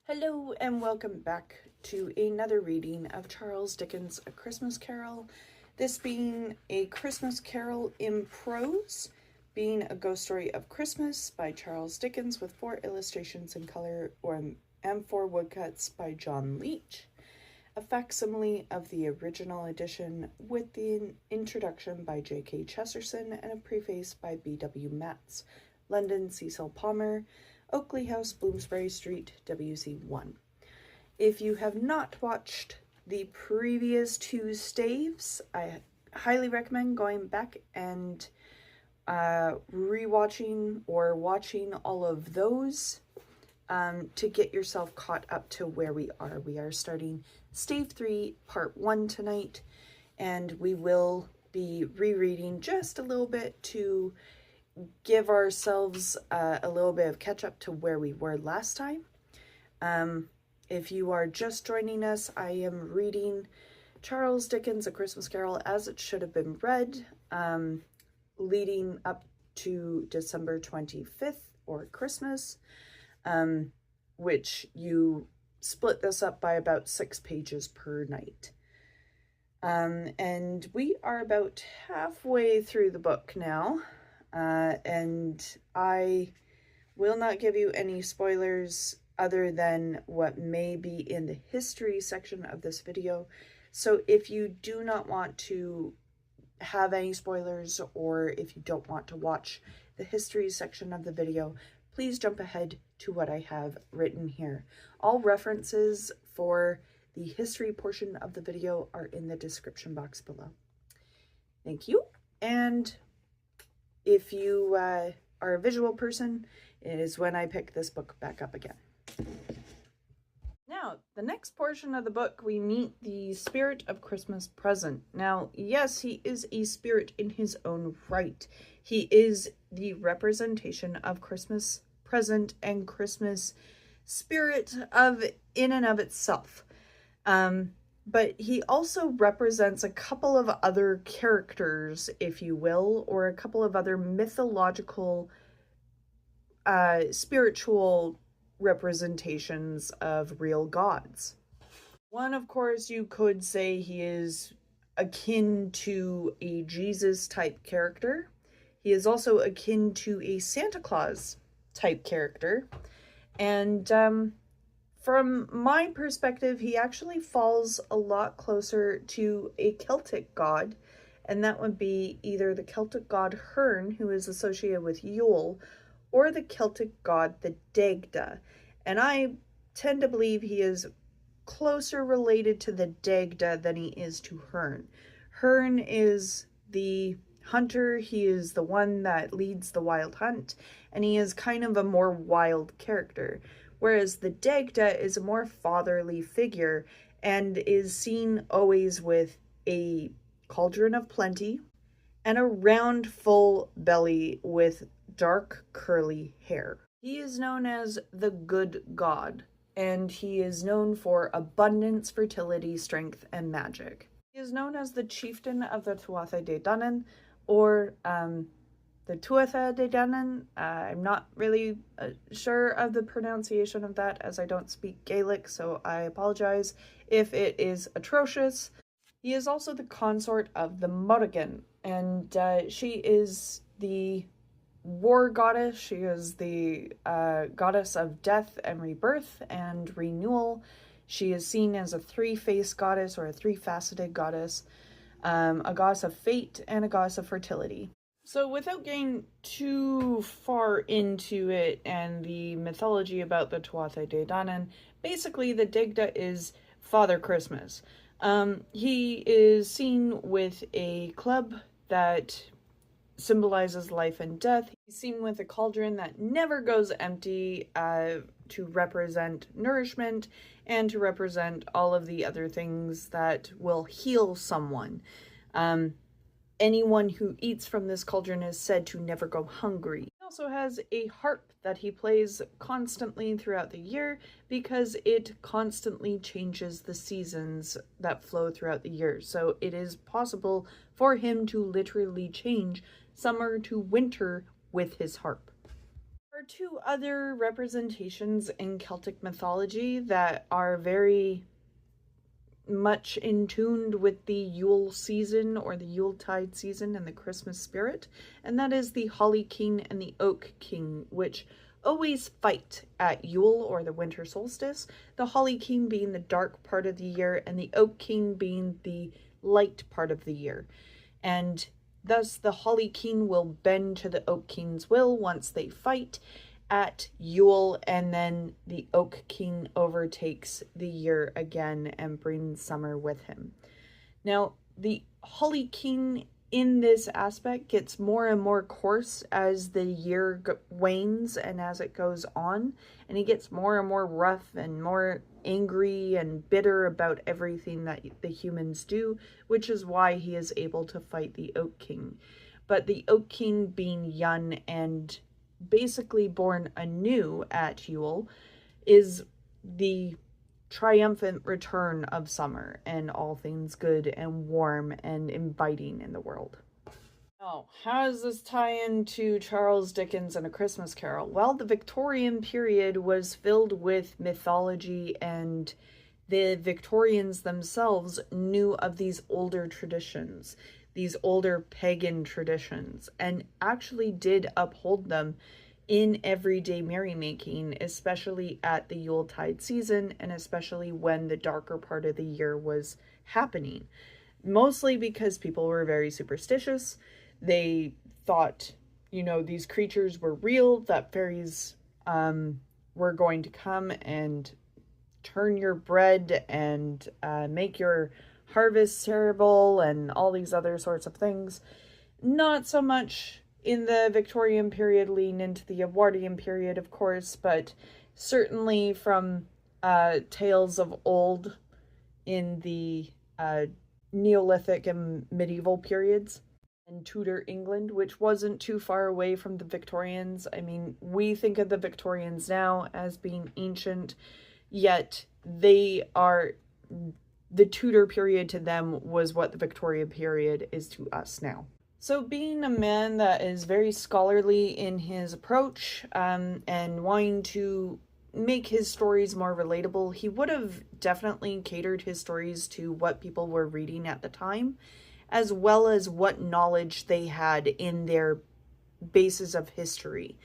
Hello and welcome back to another reading of Charles Dickens' A Christmas Carol. This being a Christmas Carol in prose, being A Ghost Story of Christmas by Charles Dickens with 4 illustrations in color and 4 woodcuts by John Leech. A facsimile of the original edition with the introduction by J.K. Chesterton and a preface by B.W. Matz. London, Cecil Palmer, Oakley House, Bloomsbury Street, WC1. If you have not watched the previous 2 staves, I highly recommend going back and rewatching or watching all of those to get yourself caught up to where we are. We are starting Stave 3, Part 1 tonight, and we will be rereading just a little bit to give ourselves a little bit of catch up to where we were last time. If you are just joining us, I am reading Charles Dickens' A Christmas Carol as it should have been read, leading up to December 25th or Christmas, which you split this up by about 6 pages per night. And we are about halfway through the book now. And I will not give you any spoilers other than what may be in the history section of this video. So if you do not want to have any spoilers, or if you don't want to watch the history section of the video, please jump ahead to what I have written here. All references for the history portion of the video are in the description box below. Thank you. And if you are a visual person, it is when I pick this book back up again. Now, the next portion of the book, we meet the spirit of Christmas present. Now, yes, he is a spirit in his own right. He is the representation of Christmas present and Christmas spirit in and of itself. But he also represents a couple of other characters, if you will, or a couple of other mythological, spiritual representations of real gods. One, of course, you could say he is akin to a Jesus-type character. He is also akin to a Santa Claus-type character. And from my perspective, he actually falls a lot closer to a Celtic god, and that would be either the Celtic god Herne, who is associated with Yule, or the Celtic god the Dagda. And I tend to believe he is closer related to the Dagda than he is to Herne. Herne is the hunter, he is the one that leads the wild hunt, and he is kind of a more wild character. Whereas the Dagda is a more fatherly figure and is seen always with a cauldron of plenty and a round, full belly with dark, curly hair. He is known as the good god, and he is known for abundance, fertility, strength, and magic. He is known as the chieftain of the Tuatha De Danann, or the Tuatha De Danann. I'm not really sure of the pronunciation of that, as I don't speak Gaelic, so I apologize if it is atrocious. He is also the consort of the Morrigan, and she is the war goddess. She is the goddess of death and rebirth and renewal. She is seen as a 3-faced goddess, or a 3-faceted goddess, a goddess of fate and a goddess of fertility. So without getting too far into it and the mythology about the Tuatha De Danann, basically the Dagda is Father Christmas. He is seen with a club that symbolizes life and death. He's seen with a cauldron that never goes empty to represent nourishment and to represent all of the other things that will heal someone. Anyone who eats from this cauldron is said to never go hungry. He also has a harp that he plays constantly throughout the year because it constantly changes the seasons that flow throughout the year. So it is possible for him to literally change summer to winter with his harp. There are two other representations in Celtic mythology that are very much in tune with the Yule season or the Yuletide season and the Christmas spirit, and that is the Holly King and the Oak King, which always fight at Yule or the winter solstice, the Holly King being the dark part of the year and the Oak King being the light part of the year. And thus the Holly King will bend to the Oak King's will once they fight at Yule, and then the Oak King overtakes the year again and brings summer with him. Now, the Holly King in this aspect gets more and more coarse as the year wanes and as it goes on, and he gets more and more rough and more angry and bitter about everything that the humans do, which is why he is able to fight the Oak King. But the Oak King, being young and basically born anew at Yule, is the triumphant return of summer and all things good and warm and inviting in the world. Oh, how does this tie into Charles Dickens and A Christmas Carol? Well, the Victorian period was filled with mythology, and the Victorians themselves knew of these older traditions, these older pagan traditions, and actually did uphold them in everyday merrymaking, especially at the Yuletide season, and especially when the darker part of the year was happening. Mostly because people were very superstitious. They thought, these creatures were real, that fairies were going to come and turn your bread and make your harvest terrible and all these other sorts of things. Not so much in the Victorian period, lean into the Edwardian period, of course, but certainly from tales of old in the Neolithic and medieval periods, and Tudor England, which wasn't too far away from the Victorians. I mean, we think of the Victorians now as being ancient, yet the Tudor period to them was what the Victorian period is to us now. So being a man that is very scholarly in his approach and wanting to make his stories more relatable, he would have definitely catered his stories to what people were reading at the time, as well as what knowledge they had in their bases of history.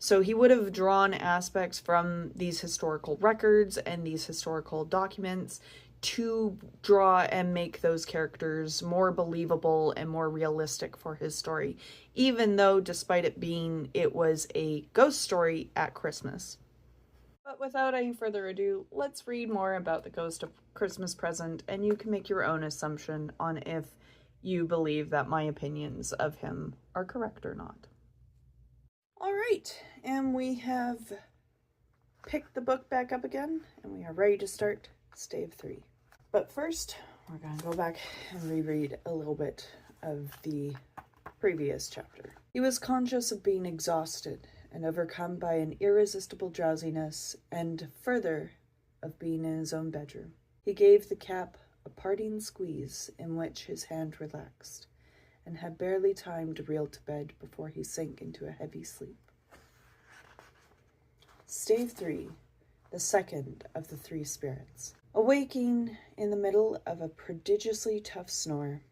So he would have drawn aspects from these historical records and these historical documents to draw and make those characters more believable and more realistic for his story, even though despite it was a ghost story at Christmas. But without any further ado, let's read more about the Ghost of Christmas Present, and you can make your own assumption on if you believe that my opinions of him are correct or not. All right, and we have picked the book back up again, and we are ready to start Stave 3. But first, we're going to go back and reread a little bit of the previous chapter. He was conscious of being exhausted and overcome by an irresistible drowsiness, and further, of being in his own bedroom. He gave the cap a parting squeeze in which his hand relaxed, and had barely time to reel to bed before he sank into a heavy sleep. Stave 3, the second of the three spirits. Awaking in the middle of a prodigiously tough snore,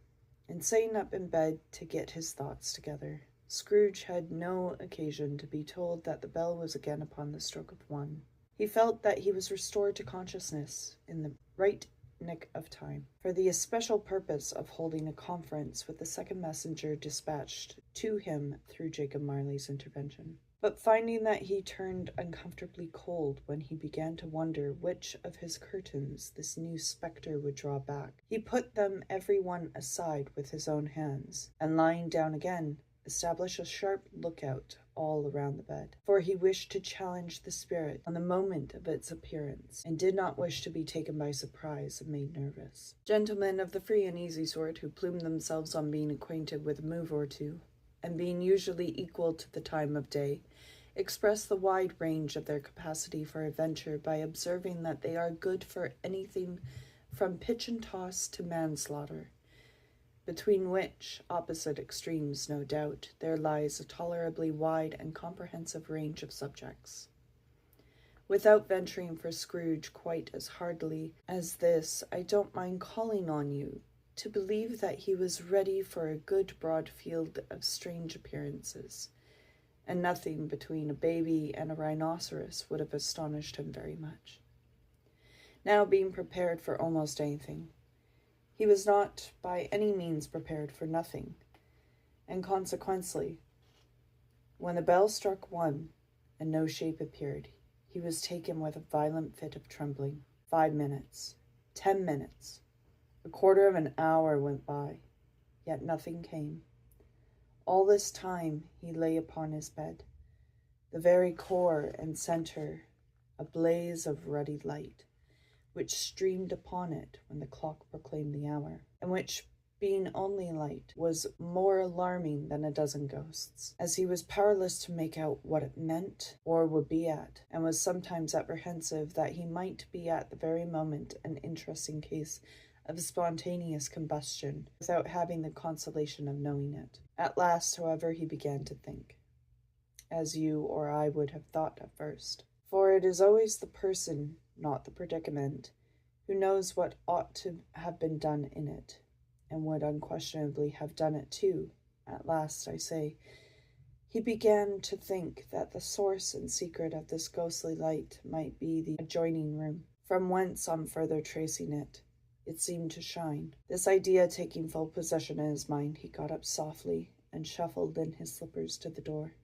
and sitting up in bed to get his thoughts together, Scrooge had no occasion to be told that the bell was again upon the stroke of 1. He felt that he was restored to consciousness in the right nick of time, for the especial purpose of holding a conference with the second messenger dispatched to him through Jacob Marley's intervention. But finding that he turned uncomfortably cold when he began to wonder which of his curtains this new spectre would draw back, he put them every one aside with his own hands, and lying down again, established a sharp lookout all around the bed, for he wished to challenge the spirit on the moment of its appearance, and did not wish to be taken by surprise and made nervous. Gentlemen of the free and easy sort, who plumed themselves on being acquainted with a move or two, and being usually equal to the time of day, express the wide range of their capacity for adventure by observing that they are good for anything from pitch and toss to manslaughter, between which, opposite extremes no doubt, there lies a tolerably wide and comprehensive range of subjects. Without venturing for Scrooge quite as hardily as this, I don't mind calling on you to believe that he was ready for a good broad field of strange appearances, and nothing between a baby and a rhinoceros would have astonished him very much. Now, being prepared for almost anything, he was not by any means prepared for nothing, and consequently, when the bell struck 1 and no shape appeared, he was taken with a violent fit of trembling. 5 minutes, 10 minutes, a quarter of an hour went by, yet nothing came. All this time he lay upon his bed, the very core and centre a blaze of ruddy light, which streamed upon it when the clock proclaimed the hour, and which, being only light, was more alarming than a dozen ghosts, as he was powerless to make out what it meant or would be at, and was sometimes apprehensive that he might be at the very moment an interesting case of spontaneous combustion, without having the consolation of knowing it. At last, however, he began to think, as you or I would have thought at first. For it is always the person, not the predicament, who knows what ought to have been done in it, and would unquestionably have done it too. At last, I say, he began to think that the source and secret of this ghostly light might be the adjoining room, from whence, on further tracing it, it seemed to shine. This idea taking full possession in his mind, he got up softly and shuffled in his slippers to the door.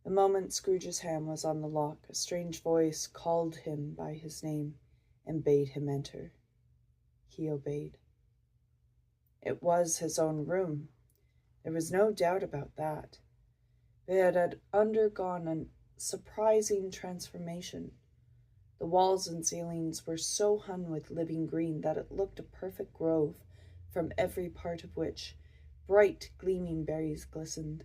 The moment Scrooge's hand was on the lock, a strange voice called him by his name and bade him enter. He obeyed. It was his own room. There was no doubt about that. It had undergone a surprising transformation. The walls and ceilings were so hung with living green that it looked a perfect grove, from every part of which bright gleaming berries glistened.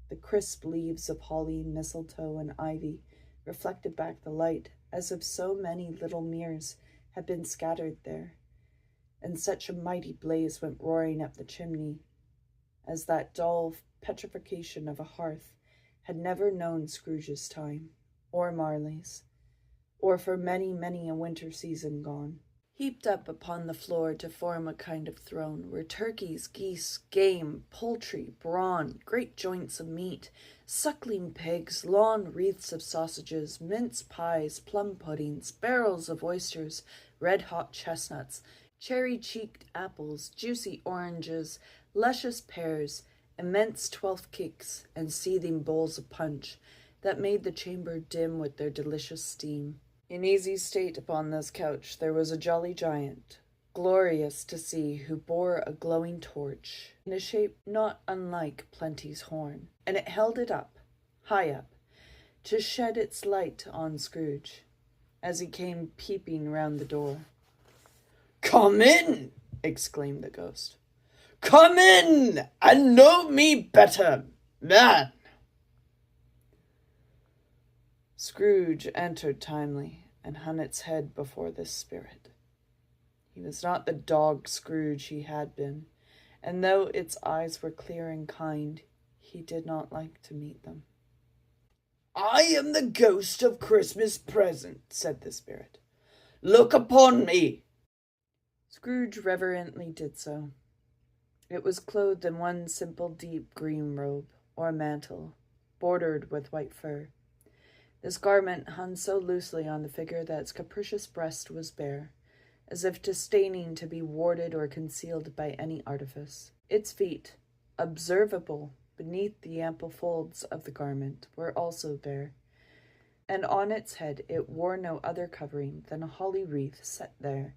The crisp leaves of holly, mistletoe, and ivy reflected back the light as if so many little mirrors had been scattered there, and such a mighty blaze went roaring up the chimney as that dull petrification of a hearth had never known Scrooge's time, or Marley's, or for many, many a winter season gone. Heaped up upon the floor to form a kind of throne were turkeys, geese, game, poultry, brawn, great joints of meat, suckling pigs, long wreaths of sausages, mince pies, plum puddings, barrels of oysters, red-hot chestnuts, cherry-cheeked apples, juicy oranges, luscious pears, immense 12th cakes, and seething bowls of punch that made the chamber dim with their delicious steam. In easy state upon this couch there was a jolly giant, glorious to see, who bore a glowing torch, in a shape not unlike Plenty's horn, and it held it up, high up, to shed its light on Scrooge, as he came peeping round the door. "Come in!" exclaimed the ghost. "Come in, and know me better, man!" Scrooge entered timely, and hung its head before this spirit. He was not the dog Scrooge he had been, and though its eyes were clear and kind, he did not like to meet them. "I am the ghost of Christmas present," said the spirit. "Look upon me." Scrooge reverently did so. It was clothed in one simple deep green robe, or mantle, bordered with white fur. This garment hung so loosely on the figure that its capricious breast was bare, as if disdaining to be warded or concealed by any artifice. Its feet, observable beneath the ample folds of the garment, were also bare, and on its head it wore no other covering than a holly wreath set there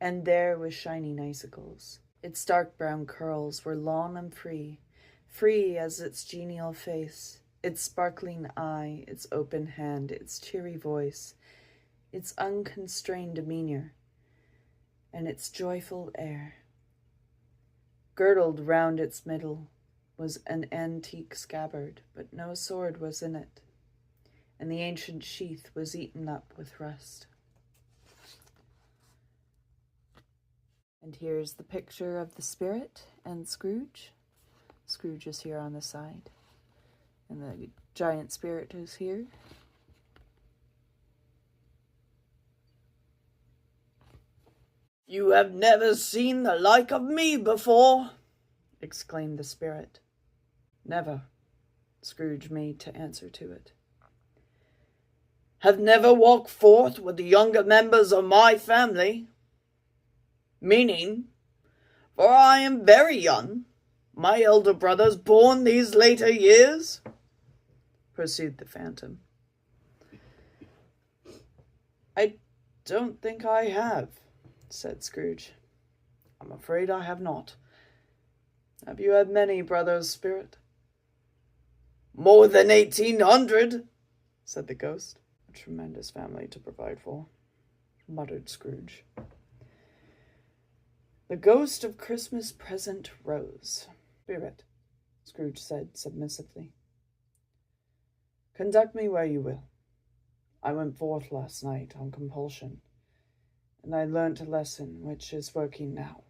and there with shining icicles. Its dark brown curls were long and free as its genial face, its sparkling eye, its open hand, its cheery voice, its unconstrained demeanor, and its joyful air. Girdled round its middle was an antique scabbard, but no sword was in it, and the ancient sheath was eaten up with rust. And here's the picture of the spirit and Scrooge. Scrooge is here on the side, and the giant spirit is here. "You have never seen the like of me before," exclaimed the spirit. "Never," Scrooge made to answer to it. "Have never walked forth with the younger members of my family. Meaning, for I am very young, my elder brothers born these later years," pursued the phantom. "I don't think I have," said Scrooge. "I'm afraid I have not. Have you had many brothers, spirit?" "More than 1,800, said the ghost. "A tremendous family to provide for," muttered Scrooge. The ghost of Christmas present rose. "Spirit," Scrooge said submissively, "conduct me where you will. I went forth last night on compulsion, and I learnt a lesson which is working now.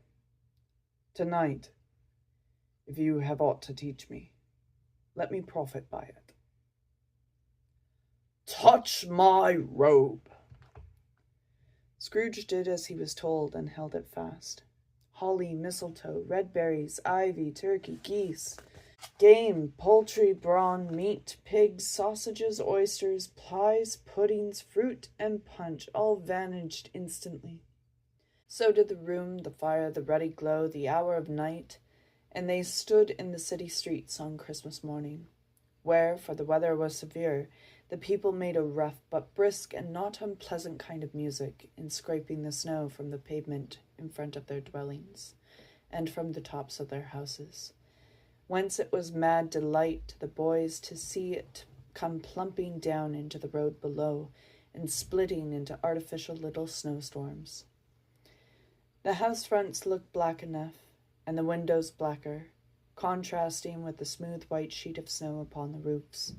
Tonight, if you have aught to teach me, let me profit by it." "Touch my robe." Scrooge did as he was told and held it fast. Holly, mistletoe, red berries, ivy, turkey, geese, game, poultry, brawn, meat, pigs, sausages, oysters, pies, puddings, fruit, and punch all vanished instantly. So did the room, the fire, the ruddy glow, the hour of night, and they stood in the city streets on Christmas morning, where, for the weather was severe, the people made a rough but brisk and not unpleasant kind of music in scraping the snow from the pavement in front of their dwellings, and from the tops of their houses, whence it was mad delight to the boys to see it come plumping down into the road below, and splitting into artificial little snowstorms. The house fronts looked black enough, and the windows blacker, contrasting with the smooth white sheet of snow upon the roofs,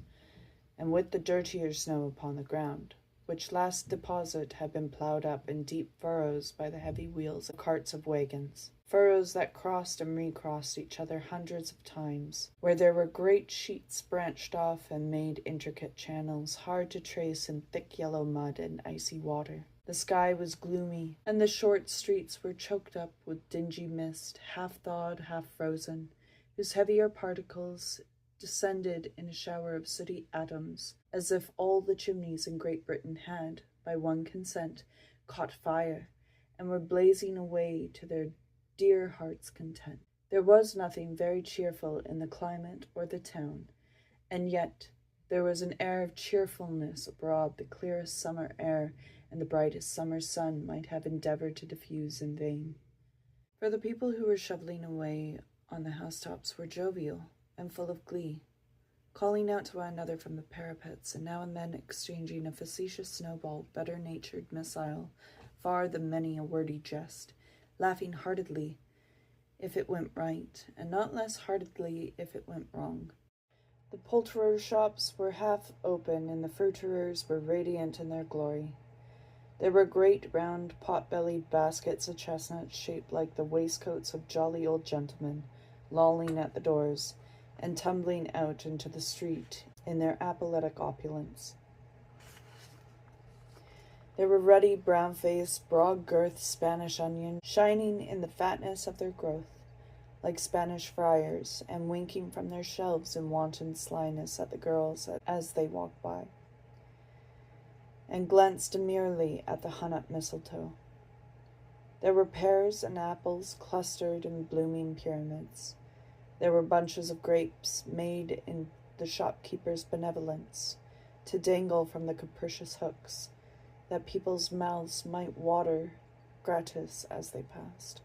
and with the dirtier snow upon the ground, which last deposit had been ploughed up in deep furrows by the heavy wheels of carts of wagons, furrows that crossed and recrossed each other hundreds of times, where there were great sheets branched off and made intricate channels hard to trace in thick yellow mud and icy water. The sky was gloomy, and the short streets were choked up with dingy mist, half-thawed, half-frozen, whose heavier particles descended in a shower of sooty atoms, as if all the chimneys in Great Britain had, by one consent, caught fire, and were blazing away to their dear hearts' content. There was nothing very cheerful in the climate or the town, and yet there was an air of cheerfulness abroad the clearest summer air and the brightest summer sun might have endeavored to diffuse in vain. For the people who were shoveling away on the housetops were jovial and full of glee, calling out to one another from the parapets, and now and then exchanging a facetious snowball, better-natured missile, far than many a wordy jest, laughing heartily if it went right, and not less heartily if it went wrong. The poulterers' shops were half open, and the fruiterers were radiant in their glory. There were great round pot-bellied baskets of chestnuts shaped like the waistcoats of jolly old gentlemen, lolling at the doors, and tumbling out into the street in their apoplectic opulence. There were ruddy, brown-faced, broad-girthed Spanish onions, shining in the fatness of their growth, like Spanish friars, and winking from their shelves in wanton slyness at the girls as they walked by, and glanced demurely at the hung-up mistletoe. There were pears and apples clustered in blooming pyramids. There were bunches of grapes made in the shopkeeper's benevolence to dangle from the capricious hooks, that people's mouths might water gratis as they passed.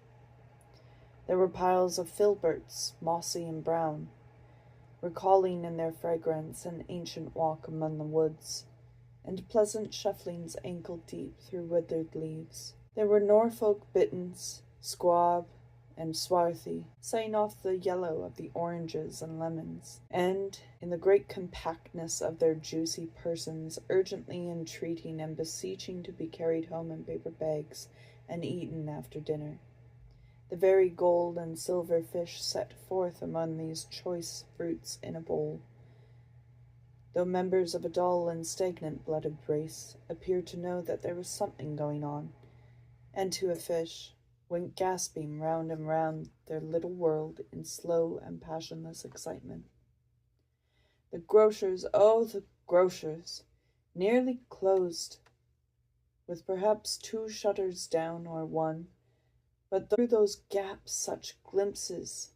There were piles of filberts, mossy and brown, recalling in their fragrance an ancient walk among the woods, and pleasant shufflings ankle-deep through withered leaves. There were Norfolk bitterns, squab, and swarthy, setting off the yellow of the oranges and lemons, and, in the great compactness of their juicy persons, urgently entreating and beseeching to be carried home in paper bags and eaten after dinner. the very gold and silver fish set forth among these choice fruits in a bowl, though members of a dull and stagnant-blooded race, appeared to know that there was something going on, and to a fish went gasping round and round their little world in slow and passionless excitement. The grocers, oh, the grocers, nearly closed, with perhaps 2 shutters down or 1, but through those gaps such glimpses.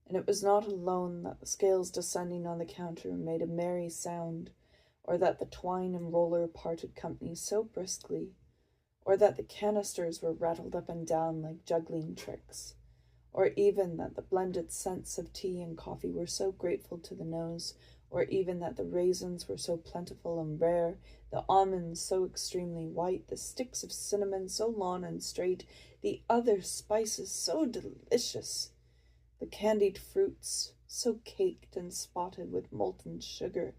And it was not alone that the scales descending on the counter made a merry sound, or that the twine and roller parted company so briskly, or that the canisters were rattled up and down like juggling tricks, or even that the blended scents of tea and coffee were so grateful to the nose, or even that the raisins were so plentiful and rare, the almonds so extremely white, the sticks of cinnamon so long and straight, the other spices so delicious, the candied fruits so caked and spotted with molten sugar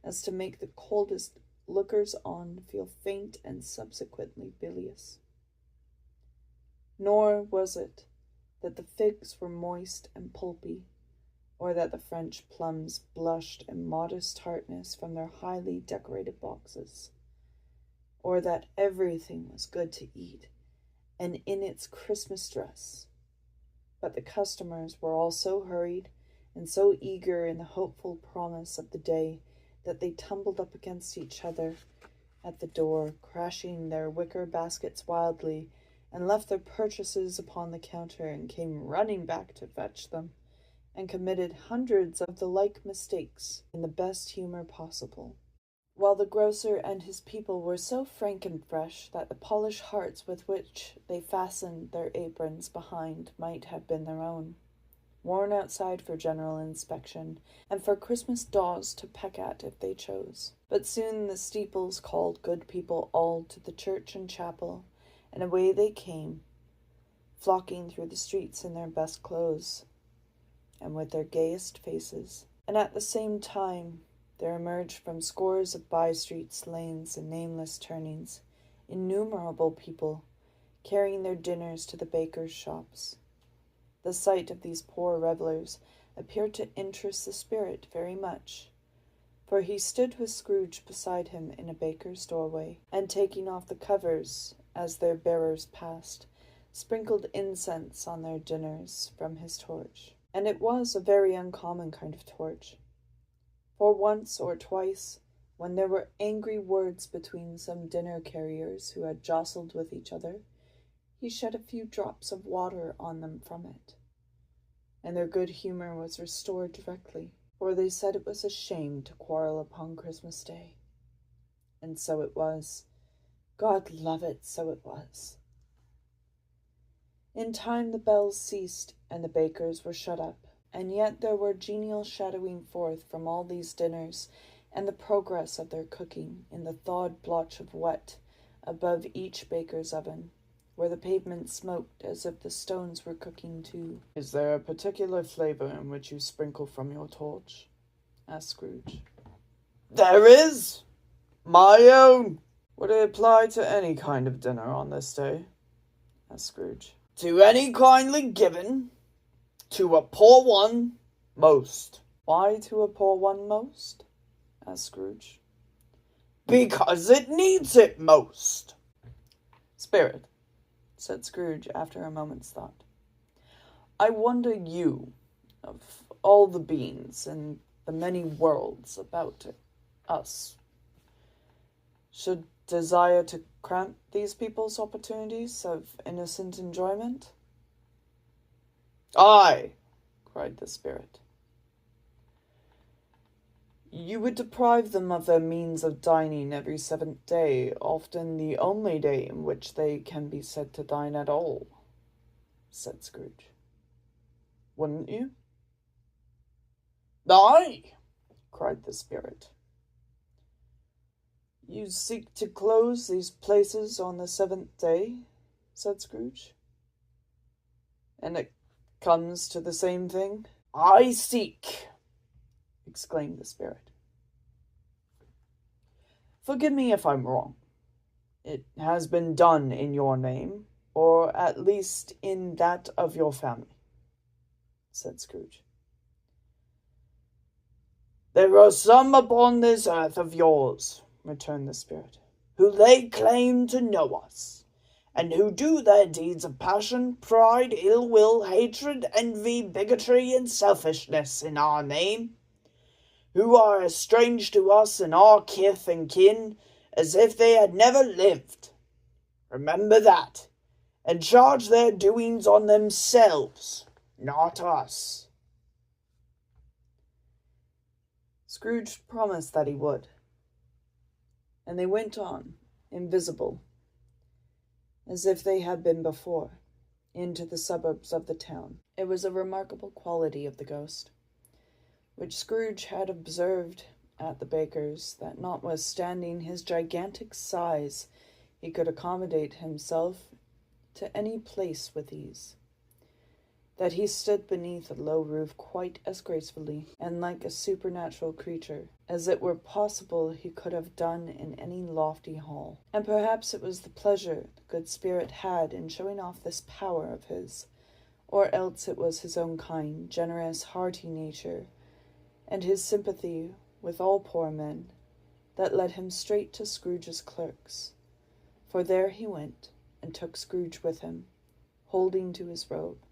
as to make the coldest lookers-on feel faint and subsequently bilious. Nor was it that the figs were moist and pulpy, or that the French plums blushed in modest tartness from their highly decorated boxes, or that everything was good to eat and in its Christmas dress, but the customers were all so hurried and so eager in the hopeful promise of the day that they tumbled up against each other at the door, crashing their wicker baskets wildly, and left their purchases upon the counter and came running back to fetch them, and committed hundreds of the like mistakes in the best humor possible, while the grocer and his people were so frank and fresh that the polished hearts with which they fastened their aprons behind might have been their own, worn outside for general inspection, and for Christmas daws to peck at if they chose. But soon the steeples called good people all to the church and chapel, and away they came, flocking through the streets in their best clothes, and with their gayest faces. And at the same time there emerged from scores of by-streets, lanes, and nameless turnings innumerable people, carrying their dinners to the bakers' shops. The sight of these poor revellers appeared to interest the spirit very much, for he stood with Scrooge beside him in a baker's doorway, and taking off the covers as their bearers passed, sprinkled incense on their dinners from his torch. And it was a very uncommon kind of torch, for once or twice, when there were angry words between some dinner-carriers who had jostled with each other, he shed a few drops of water on them from it, and their good humour was restored directly, for they said it was a shame to quarrel upon Christmas Day. And so it was. God love it, so it was. In time the bells ceased, and the bakers were shut up, and yet there were genial shadowing forth from all these dinners, and the progress of their cooking in the thawed blotch of wet above each baker's oven, where the pavement smoked as if the stones were cooking too. "Is there a particular flavour in which you sprinkle from your torch?" asked Scrooge. "There is. My own." "Would it apply to any kind of dinner on this day?" asked Scrooge. "To any kindly given. To a poor one, most." "Why to a poor one most?" asked Scrooge. "Because it needs it most." "Spirit," said Scrooge after a moment's thought, "I wonder you, of all the beings in the many worlds about us, should desire to cramp these people's opportunities of innocent enjoyment?" "Aye," cried the spirit. "You would deprive them of their means of dining every 7th day, often the only day in which they can be said to dine at all," said Scrooge. "Wouldn't you?" "Aye," cried the spirit. "You seek to close these places on the 7th day," said Scrooge. "And it comes to the same thing?" "I seek," exclaimed the spirit. "Forgive me if I'm wrong. It has been done in your name, or at least in that of your family," said Scrooge. "There are some upon this earth of yours," returned the spirit, "who lay claim to know us, and who do their deeds of passion, pride, ill will, hatred, envy, bigotry, and selfishness in our name, who are as strange to us and our kith and kin as if they had never lived. Remember that, and charge their doings on themselves, not us." Scrooge promised that he would, and they went on, invisible, as if they had been before, into the suburbs of the town. It was a remarkable quality of the ghost, which Scrooge had observed at the baker's, that notwithstanding his gigantic size, he could accommodate himself to any place with ease, that he stood beneath a low roof quite as gracefully and like a supernatural creature as it were possible he could have done in any lofty hall. And perhaps it was the pleasure the good spirit had in showing off this power of his, or else it was his own kind, generous, hearty nature, and his sympathy with all poor men, that led him straight to Scrooge's clerk's. For there he went, and took Scrooge with him, holding to his robe.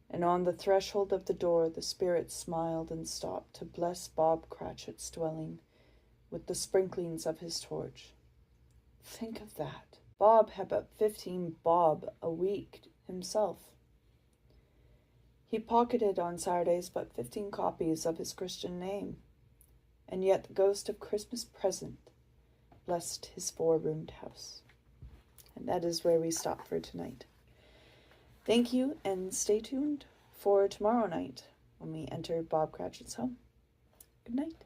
And on the threshold of the door the spirit smiled and stopped to bless Bob Cratchit's dwelling with the sprinklings of his torch. Think of that! Bob had but 15 bob a week himself. He pocketed on Saturdays but 15 copies of his Christian name, and yet the ghost of Christmas present blessed his 4-roomed house. And that is where we stop for tonight. Thank you, and stay tuned for tomorrow night when we enter Bob Cratchit's home. Good night.